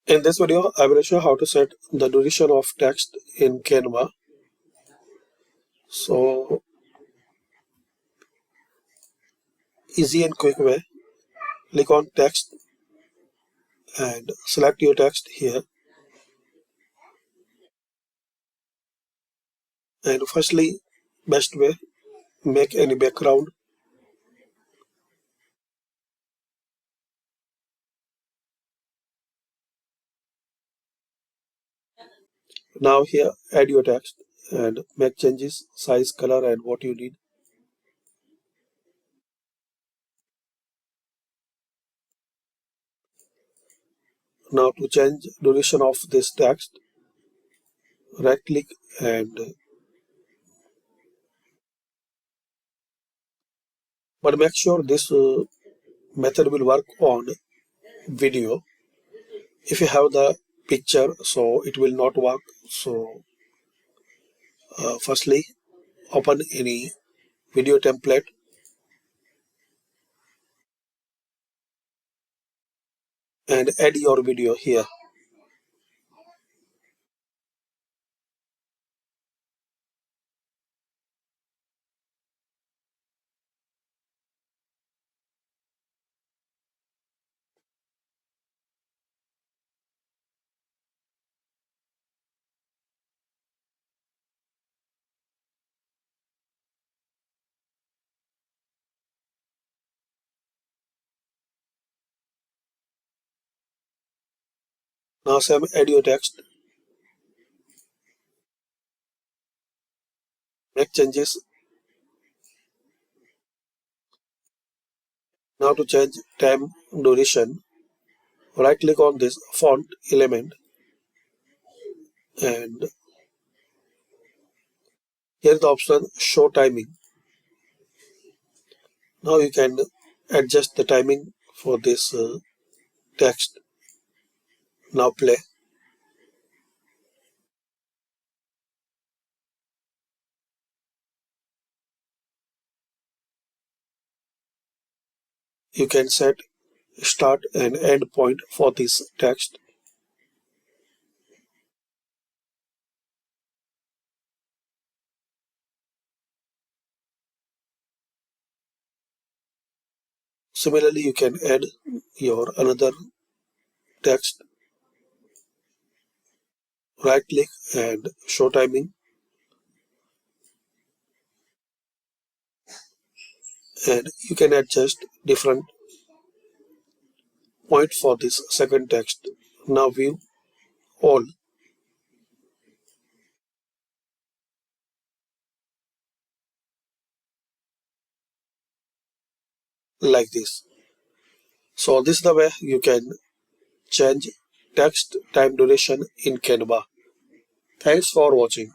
In this video, I will show how to set the duration of text in Canva. So, easy and quick way. Click on text and select your text here. And firstly, best way, make any background. Now here, add your text and make changes, size, color, and what you need. Now to change duration of this text, right click and but make sure this method will work on video. If you have the picture, so it will not work. So firstly, open any video template and add your video here. Now Sam, add your text, make changes. Now to change time duration, right click on this font element and here the option show timing. Now you can adjust the timing for this text. Now play. You can set start and end point for this text. Similarly, you can add your another text. Right click and show timing and you can adjust different point for this second text. Now view all. Like this. So this is the way you can change text time duration in Canva. Thanks for watching.